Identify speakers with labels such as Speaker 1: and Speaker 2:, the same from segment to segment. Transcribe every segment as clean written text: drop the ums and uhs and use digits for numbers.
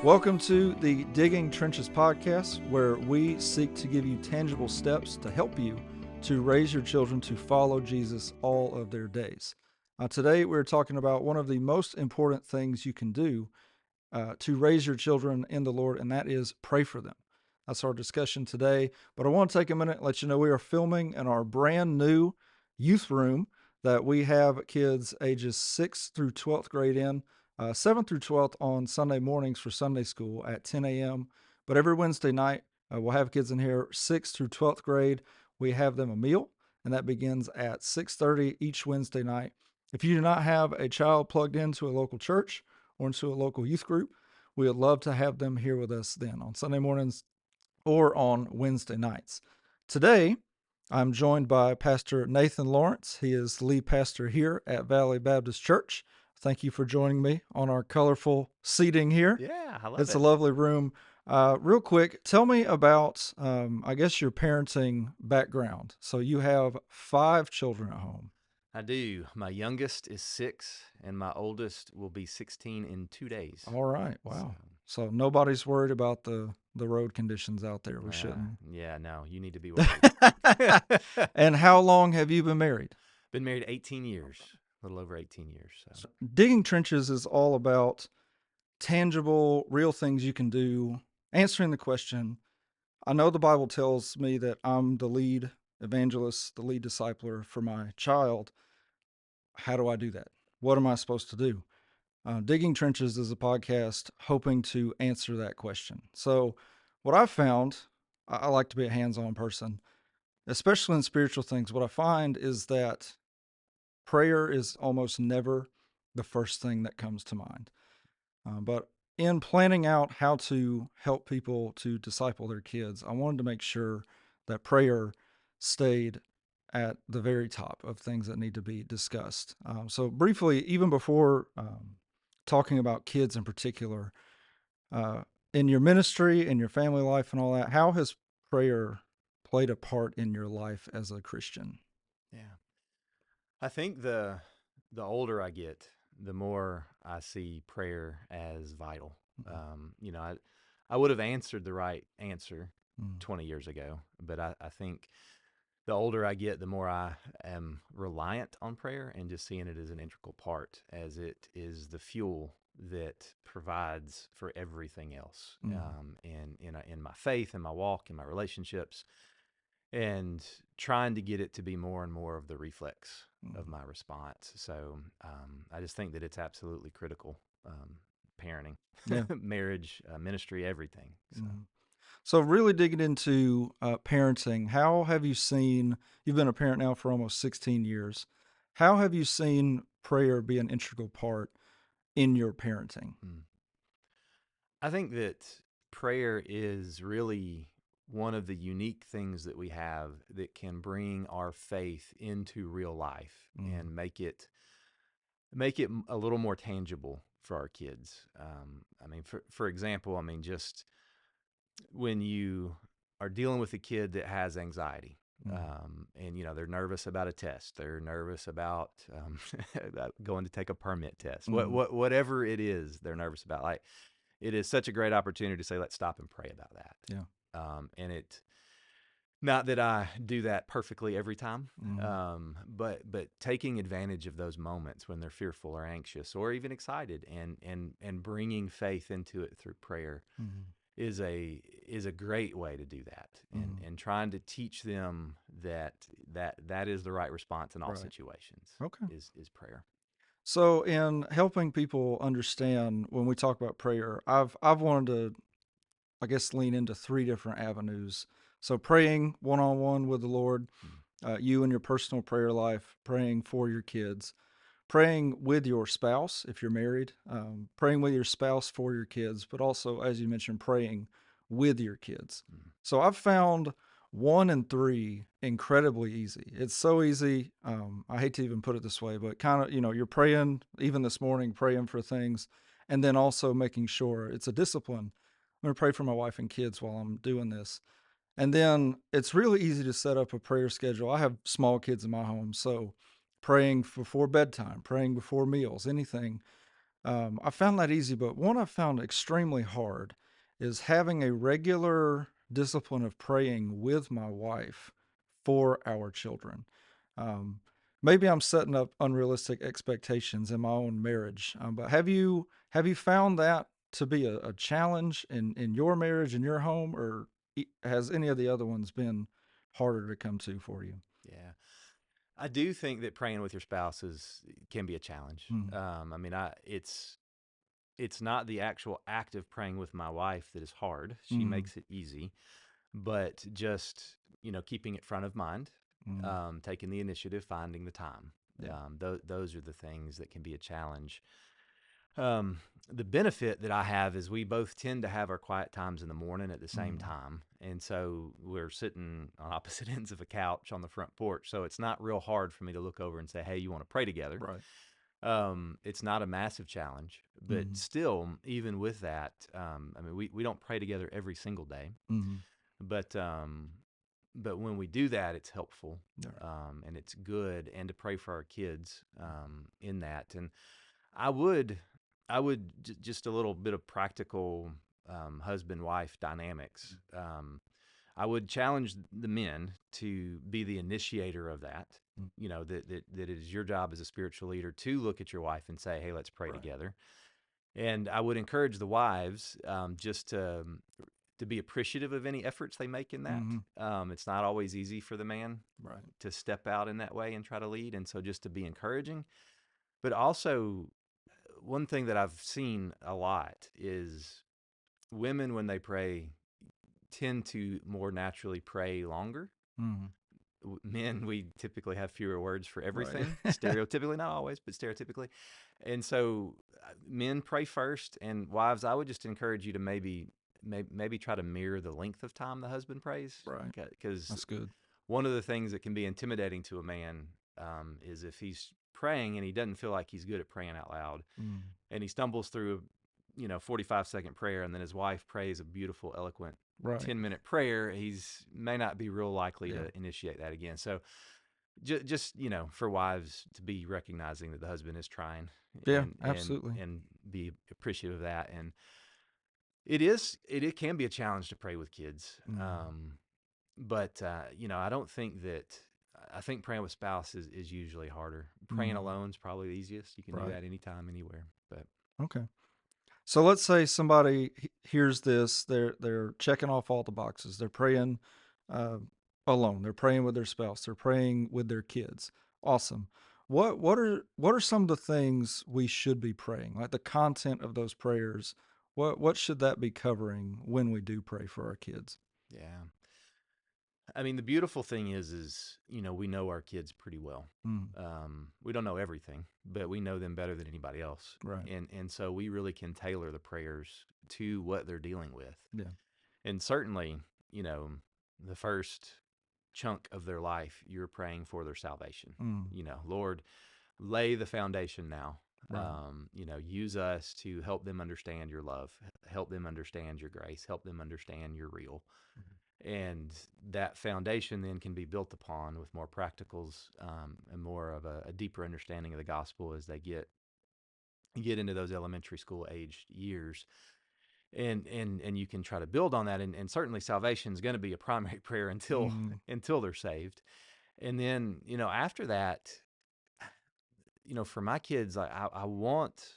Speaker 1: Welcome to the Digging Trenches podcast, where we seek to give you tangible steps to help you to raise your children to follow Jesus all of their days. Today, we're talking about one of the most important things you can do to raise your children in the Lord, and that is pray for them. That's our discussion today. But I want to take a minute and let you know we are filming in our brand new youth room that we have kids ages 6th through 12th grade in. 7th through 12th on Sunday mornings for Sunday school at 10 a.m. But every Wednesday night, we'll have kids in here 6th through 12th grade. We have them a meal, and that begins at 6:30 each Wednesday night. If you do not have a child plugged into a local church or into a local youth group, we would love to have them here with us then on Sunday mornings or on Wednesday nights. Today, I'm joined by Pastor Nathan Lawrence. He is the lead pastor here at Valley Baptist Church. Thank you for joining me on our colorful seating here.
Speaker 2: Yeah, I love
Speaker 1: It's
Speaker 2: it.
Speaker 1: a lovely room. Real quick, tell me about, I guess, your parenting background. So you have 5 children at home.
Speaker 2: I do. My youngest is 6, and my oldest will be 16 in 2 days.
Speaker 1: All right. Wow. So nobody's worried about the road conditions out there. We shouldn't.
Speaker 2: Yeah, no, you need to be worried.
Speaker 1: And how long have you been married?
Speaker 2: Been married 18 years, a little over 18 years. So.
Speaker 1: Digging Trenches is all about tangible, real things you can do, answering the question. I know the Bible tells me that I'm the lead evangelist, the lead discipler for my child. How do I do that? What am I supposed to do? Digging Trenches is a podcast hoping to answer that question. So what I've found, I like to be a hands-on person, especially in spiritual things. What I find is that prayer is almost never the first thing that comes to mind. But in planning out how to help people to disciple their kids, I wanted to make sure that prayer stayed at the very top of things that need to be discussed. So briefly, even before talking about kids in particular, in your ministry, in your family life and all that, how has prayer played a part in your life as a Christian?
Speaker 2: Yeah. I think the older I get, the more I see prayer as vital. I would have answered the right answer 20 years ago, but I think the older I get, the more I am reliant on prayer and just seeing it as an integral part, as it is the fuel that provides for everything else in my faith, in my walk, in my relationships, and trying to get it to be more and more of the reflex of my response. So I just think that it's absolutely critical, parenting, marriage, ministry, everything. So.
Speaker 1: So really digging into parenting, how have you seen, you've been a parent now for almost 16 years, how have you seen prayer be an integral part in your parenting?
Speaker 2: I think that prayer is really one of the unique things that we have that can bring our faith into real life and make it a little more tangible for our kids. For example, just when you are dealing with a kid that has anxiety, and they're nervous about a test, they're nervous about going to take a permit test, whatever it is they're nervous about, like, it is such a great opportunity to say, let's stop and pray about that. And it, not that I do that perfectly every time, but taking advantage of those moments when they're fearful or anxious or even excited, and bringing faith into it through prayer is a great way to do that, and trying to teach them that is the right response in all situations. Is prayer.
Speaker 1: So in helping people understand, when we talk about prayer, I've wanted to, I guess, lean into 3 different avenues. So praying one-on-one with the Lord, you and your personal prayer life, praying for your kids, praying with your spouse if you're married, praying with your spouse for your kids, but also, as you mentioned, praying with your kids. So I've found 1 and 3 incredibly easy. It's so easy. I hate to even put it this way, but kind of, you're praying, even this morning, praying for things, and then also making sure it's a discipline. I'm going to pray for my wife and kids while I'm doing this. And then it's really easy to set up a prayer schedule. I have small kids in my home, so praying before bedtime, praying before meals, anything. I found that easy, but one I found extremely hard is having a regular discipline of praying with my wife for our children. Um, Maybe I'm setting up unrealistic expectations in my own marriage, but have you found that to be a challenge in your marriage, in your home, or has any of the other ones been harder to come to for you?
Speaker 2: Yeah. I do think that praying with your spouse can be a challenge.
Speaker 1: Mm,
Speaker 2: I mean, it's not the actual act of praying with my wife that is hard. She
Speaker 1: mm,
Speaker 2: makes it easy, but just keeping it front of mind,
Speaker 1: mm,
Speaker 2: taking the initiative, finding the time.
Speaker 1: yeah.
Speaker 2: Those are the things that can be a challenge. Um, the benefit that I have is we both tend to have our quiet times in the morning at the same
Speaker 1: Mm,
Speaker 2: time. And so we're sitting on opposite ends of a couch on the front porch. So it's not real hard for me to look over and say, hey, you want to pray together?
Speaker 1: right.
Speaker 2: It's not a massive challenge, but
Speaker 1: Mm,
Speaker 2: still, even with that, I mean, we don't pray together every single day,
Speaker 1: mm,
Speaker 2: but but when we do that, it's helpful,
Speaker 1: yeah.
Speaker 2: and it's good, and to pray for our kids in that. And I would, just a little bit of practical husband wife dynamics. I would challenge the men to be the initiator of that.
Speaker 1: Mm,
Speaker 2: That it is your job as a spiritual leader to look at your wife and say, "Hey, let's pray
Speaker 1: right.
Speaker 2: together." And I would encourage the wives just to be appreciative of any efforts they make in that.
Speaker 1: Mm-hmm.
Speaker 2: It's not always easy for the man
Speaker 1: Right.
Speaker 2: to step out in that way and try to lead, and so just to be encouraging, but also one thing that I've seen a lot is women when they pray tend to more naturally pray longer.
Speaker 1: Mm-hmm.
Speaker 2: Men, we typically have fewer words for
Speaker 1: Right.
Speaker 2: everything, stereotypically, not always, but stereotypically. And so men pray first, and wives, I would just encourage you to maybe try to mirror the length of time the husband prays,
Speaker 1: Right.
Speaker 2: because
Speaker 1: That's good.
Speaker 2: one of the things that can be intimidating to a man is if he's praying and he doesn't feel like he's good at praying out loud,
Speaker 1: Mm,
Speaker 2: and he stumbles through a 45-second prayer, and then his wife prays a beautiful, eloquent
Speaker 1: right.
Speaker 2: 10-minute prayer, he's may not be real likely
Speaker 1: Yeah.
Speaker 2: to initiate that again. So just for wives to be recognizing that the husband is trying,
Speaker 1: Yeah.
Speaker 2: and
Speaker 1: Absolutely.
Speaker 2: and be appreciative of that. And it can be a challenge to pray with kids.
Speaker 1: Mm,
Speaker 2: But I don't think that I think praying with spouse is usually harder. Praying
Speaker 1: mm,
Speaker 2: alone is probably the easiest. You can do
Speaker 1: right.
Speaker 2: that anytime, anywhere. But
Speaker 1: Okay. So let's say somebody hears this. They're checking off all the boxes. They're praying uh, alone. They're praying with their spouse. They're praying with their kids. Awesome. What are some of the things we should be praying? Like the content of those prayers. What should that be covering when we do pray for our kids?
Speaker 2: yeah, I mean, the beautiful thing is we know our kids pretty well.
Speaker 1: Mm,
Speaker 2: We don't know everything, but we know them better than anybody else,
Speaker 1: right.
Speaker 2: and so we really can tailor the prayers to what they're dealing with.
Speaker 1: Yeah.
Speaker 2: And certainly, you know, the first chunk of their life, you're praying for their salvation.
Speaker 1: Mm,
Speaker 2: Lord, lay the foundation now.
Speaker 1: right.
Speaker 2: Use us to help them understand your love, help them understand your grace, help them understand your real. And that foundation then can be built upon with more practicals, and more of a deeper understanding of the gospel as they get into those elementary school aged years. And you can try to build on that, and certainly salvation is going to be a primary prayer until
Speaker 1: Mm,
Speaker 2: until they're saved. And then after that, for my kids, I want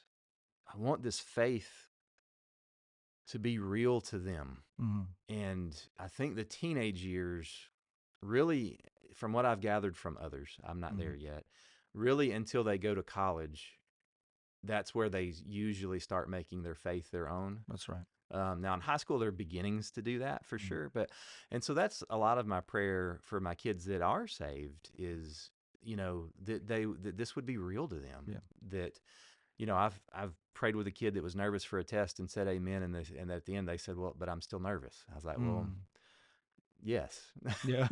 Speaker 2: this faith to be real to them.
Speaker 1: mm,
Speaker 2: And I think the teenage years really, from what I've gathered from others, I'm not there
Speaker 1: mm,
Speaker 2: yet, really until they go to college, that's where they usually start making their faith their own.
Speaker 1: that's right.
Speaker 2: Now in high school, there are beginnings to do that for
Speaker 1: Mm,
Speaker 2: sure. And so that's a lot of my prayer for my kids that are saved is, that this would be real to them.
Speaker 1: yeah.
Speaker 2: That, I've prayed with a kid that was nervous for a test and said amen. And at the end they said, well, but I'm still nervous. I was like, well,
Speaker 1: Mm,
Speaker 2: yes.
Speaker 1: yeah.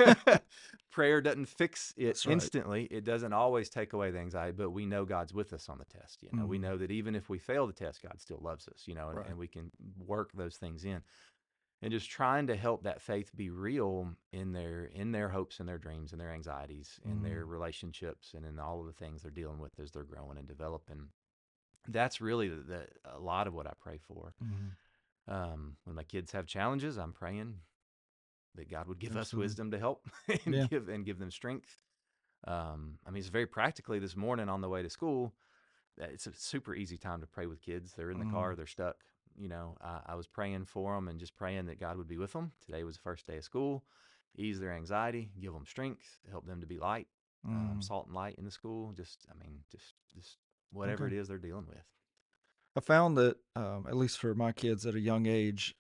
Speaker 2: Prayer doesn't fix it
Speaker 1: That's right.
Speaker 2: instantly. It doesn't always take away the anxiety, but we know God's with us on the test. We
Speaker 1: Mm,
Speaker 2: know that even if we fail the test, God still loves us,
Speaker 1: right.
Speaker 2: and we can work those things in. And just trying to help that faith be real in their hopes and their dreams and their anxieties and
Speaker 1: Mm,
Speaker 2: their relationships and in all of the things they're dealing with as they're growing and developing. that's really a lot of what I pray for.
Speaker 1: Mm-hmm.
Speaker 2: When my kids have challenges, I'm praying that God would give us
Speaker 1: Absolutely.
Speaker 2: wisdom to help and
Speaker 1: Yeah.
Speaker 2: give them strength. I mean, it's very practically this morning on the way to school. It's a super easy time to pray with kids. They're in the
Speaker 1: Mm.
Speaker 2: car, they're stuck. I was praying for them and just praying that God would be with them. Today was the first day of school, ease their anxiety, give them strength, help them to be light,
Speaker 1: Mm.
Speaker 2: salt and light in the school. Just whatever
Speaker 1: Okay.
Speaker 2: it is they're dealing with.
Speaker 1: I found that, at least for my kids at a young age,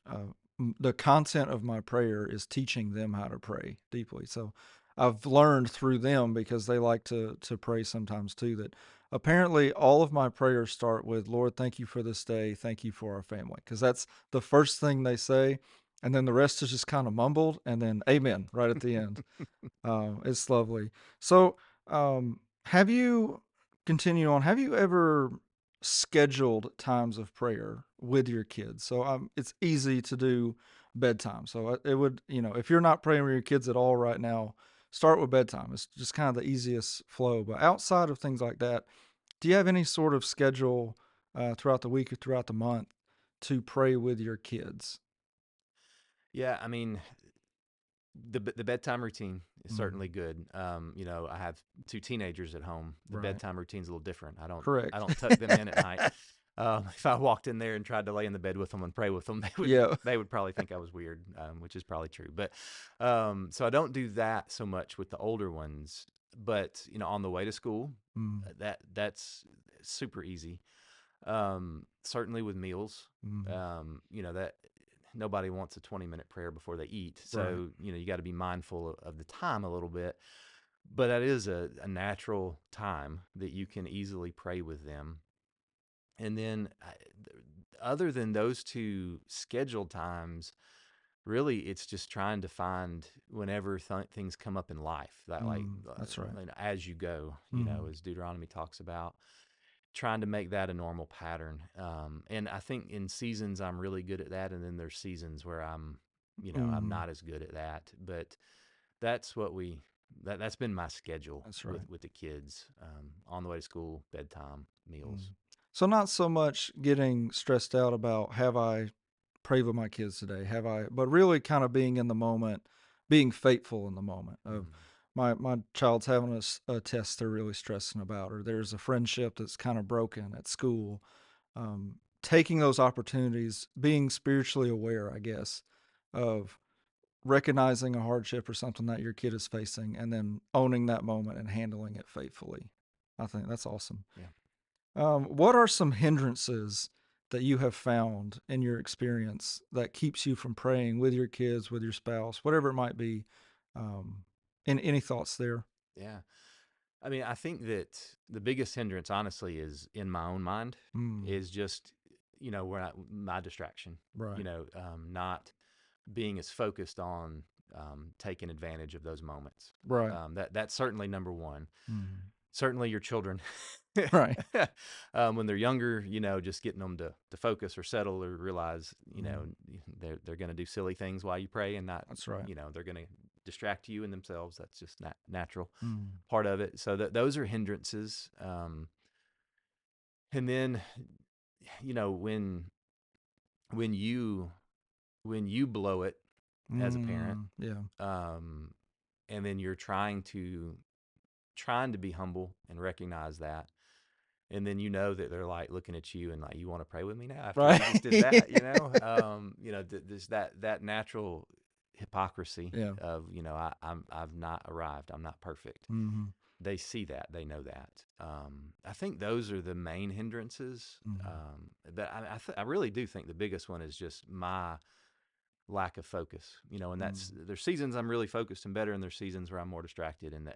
Speaker 1: the content of my prayer is teaching them how to pray deeply. So I've learned through them, because they like to pray sometimes too, that apparently all of my prayers start with, Lord, thank you for this day. Thank you for our family. Because that's the first thing they say. And then the rest is just kind of mumbled. And then amen right at the end. It's lovely. So, have you continue on? Have you ever scheduled times of prayer with your kids? So, it's easy to do bedtime. So it would, if you're not praying with your kids at all right now, start with bedtime. It's just kind of the easiest flow. But outside of things like that, do you have any sort of schedule throughout the week or throughout the month to pray with your kids?
Speaker 2: Yeah, I mean, the bedtime routine is
Speaker 1: Mm,
Speaker 2: certainly good. I have two teenagers at home. The
Speaker 1: right.
Speaker 2: bedtime routine's a little different. I
Speaker 1: Correct.
Speaker 2: don't tuck them in at night. If I walked in there and tried to lay in the bed with them and pray with them,
Speaker 1: Yeah.
Speaker 2: they would probably think I was weird, which is probably true. But so I don't do that so much with the older ones. But on the way to school,
Speaker 1: Mm,
Speaker 2: that's super easy. Certainly with meals,
Speaker 1: mm,
Speaker 2: that nobody wants a 20-minute prayer before they eat.
Speaker 1: right.
Speaker 2: So, you got to be mindful of the time a little bit. But that is a natural time that you can easily pray with them. And then, other than those two scheduled times, really it's just trying to find whenever things come up in life that, like,
Speaker 1: That's right.
Speaker 2: as you go,
Speaker 1: Mhm.
Speaker 2: as Deuteronomy talks about, trying to make that a normal pattern. And I think in seasons I'm really good at that, and then there's seasons where I'm
Speaker 1: Mhm.
Speaker 2: not as good at that. But that's what that's been my schedule
Speaker 1: That's right.
Speaker 2: with the kids, on the way to school, bedtime, meals.
Speaker 1: Mm. So not so much getting stressed out about, have I prayed with my kids today? Have I? But really, kind of being in the moment, being faithful in the moment. Of
Speaker 2: Mm,
Speaker 1: my child's having a test they're really stressing about, or there's a friendship that's kind of broken at school. Taking those opportunities, being spiritually aware, I guess, of recognizing a hardship or something that your kid is facing, and then owning that moment and handling it faithfully. I think that's awesome.
Speaker 2: yeah.
Speaker 1: What are some hindrances that you have found in your experience that keeps you from praying with your kids, with your spouse, whatever it might be? Um, and any thoughts there?
Speaker 2: Yeah. I mean, I think that the biggest hindrance, honestly, is in my own mind,
Speaker 1: Mm,
Speaker 2: is just, where my distraction,
Speaker 1: right,
Speaker 2: not being as focused on, taking advantage of those moments.
Speaker 1: right,
Speaker 2: That's certainly number one.
Speaker 1: mm,
Speaker 2: Certainly your children,
Speaker 1: right.
Speaker 2: when they're younger, just getting them to focus or settle or realize,
Speaker 1: Mm,
Speaker 2: they're going to do silly things while you pray, and not,
Speaker 1: that's right.
Speaker 2: they're going to distract you and themselves. That's just natural
Speaker 1: Mm,
Speaker 2: part of it. So those are hindrances. And then, you know, when you when you blow it as a parent,
Speaker 1: yeah,
Speaker 2: um, and then you're trying to be humble and recognize that, and then that they're like looking at you and like, you want to pray with me now after you just did
Speaker 1: right.
Speaker 2: that, there's that natural hypocrisy
Speaker 1: Yeah.
Speaker 2: of, I've not arrived, I'm not perfect.
Speaker 1: Hmm.
Speaker 2: They see that, they know that. I think those are the main hindrances.
Speaker 1: Hmm.
Speaker 2: But I really do think the biggest one is just my lack of focus. And
Speaker 1: Hmm.
Speaker 2: there's seasons I'm really focused and better, and there's seasons where I'm more distracted, and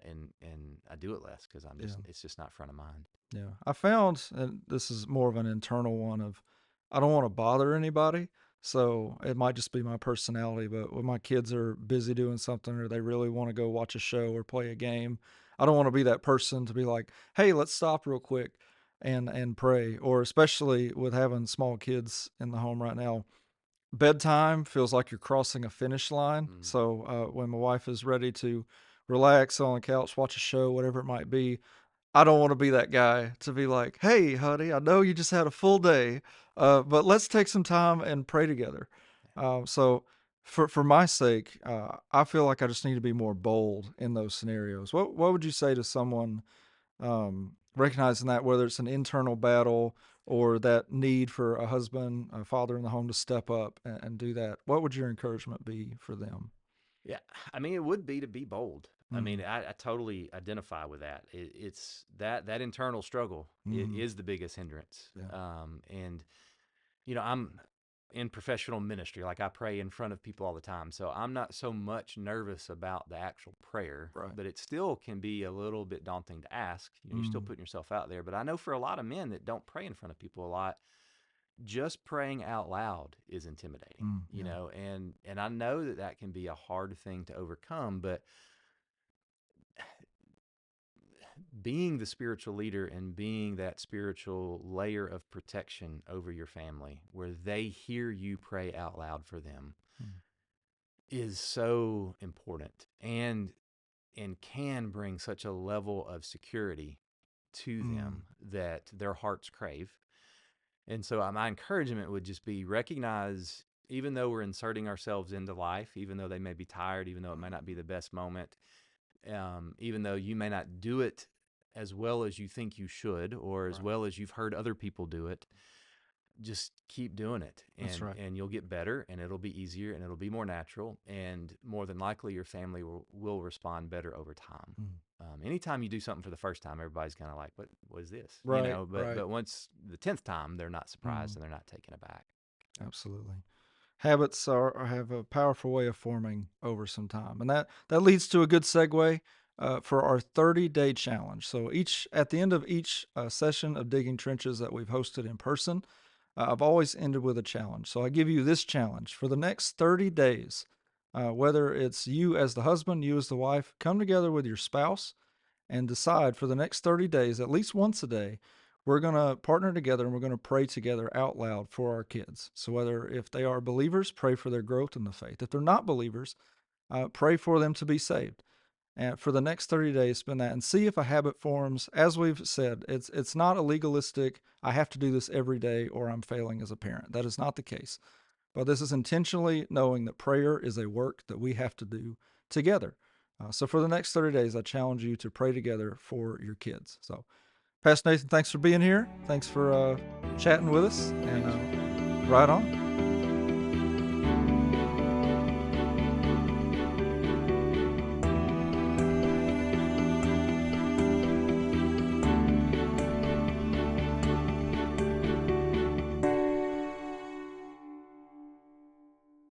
Speaker 2: I do it less because
Speaker 1: Yeah.
Speaker 2: it's just not front of mind.
Speaker 1: Yeah. I found, and this is more of an internal one, of I don't want to bother anybody. So it might just be my personality, but when my kids are busy doing something, or they really want to go watch a show or play a game, I don't want to be that person to be like, "Hey, let's stop real quick and pray." Or especially with having small kids in the home right now, bedtime feels like you're crossing a finish line.
Speaker 2: Mm.
Speaker 1: So when my wife is ready to relax on the couch, watch a show, whatever it might be, I don't want to be that guy to be like, "Hey, honey, I know you just had a full day, but let's take some time and pray together." So, for my sake, I feel like I just need to be more bold in those scenarios. What would you say to someone recognizing that, whether it's an internal battle or that need for a husband, a father in the home to step up and do that? What would your encouragement be for them?
Speaker 2: Yeah, I mean, it would be to be bold. I mean,
Speaker 1: Mm,
Speaker 2: I totally identify with that. It's that internal struggle
Speaker 1: mm,
Speaker 2: is the biggest hindrance.
Speaker 1: yeah,
Speaker 2: And I'm in professional ministry, like I pray in front of people all the time, so I'm not so much nervous about the actual prayer,
Speaker 1: right.
Speaker 2: but it still can be a little bit daunting to ask. You're still
Speaker 1: Mm,
Speaker 2: putting yourself out there. But I know for a lot of men that don't pray in front of people a lot, just praying out loud is intimidating,
Speaker 1: yeah.
Speaker 2: and I know that that can be a hard thing to overcome, but being the spiritual leader and being that spiritual layer of protection over your family where they hear you pray out loud for them
Speaker 1: Mm,
Speaker 2: is so important, and can bring such a level of security to
Speaker 1: mm,
Speaker 2: them that their hearts crave. And so my encouragement would just be recognize, even though we're inserting ourselves into life, even though they may be tired, even though it may not be the best moment, even though you may not do it as well as you think you should or as
Speaker 1: right.
Speaker 2: well as you've heard other people do it, just keep doing it,
Speaker 1: That's
Speaker 2: and
Speaker 1: right.
Speaker 2: and you'll get better, and it'll be easier, and it'll be more natural, and more than likely your family will respond better over time.
Speaker 1: Mm.
Speaker 2: Anytime you do something for the first time, everybody's kind of like, what is this,
Speaker 1: Right,
Speaker 2: but
Speaker 1: right.
Speaker 2: once the 10th time, they're not surprised
Speaker 1: Mm,
Speaker 2: and they're not taken aback.
Speaker 1: absolutely. Habits have a powerful way of forming over some time, and that leads to a good segue for our 30-day challenge. So each at the end of each session of digging trenches that we've hosted in person, I've always ended with a challenge. So I give you this challenge for the next 30 days. Whether it's you as the husband, you as the wife, come together with your spouse and decide for the next 30 days, at least once a day, we're going to partner together and we're going to pray together out loud for our kids. So, whether if they are believers, pray for their growth in the faith. If they're not believers, pray for them to be saved. And for the next 30 days, spend that and see if a habit forms. As we've said, it's not a legalistic, I have to do this every day or I'm failing as a parent. That is not the case. But this is intentionally knowing that prayer is a work that we have to do together. So for the next 30 days, I challenge you to pray together for your kids. So, Pastor Nathan, thanks for being here. Thanks for chatting with us. And
Speaker 2: Thanks.
Speaker 1: right on.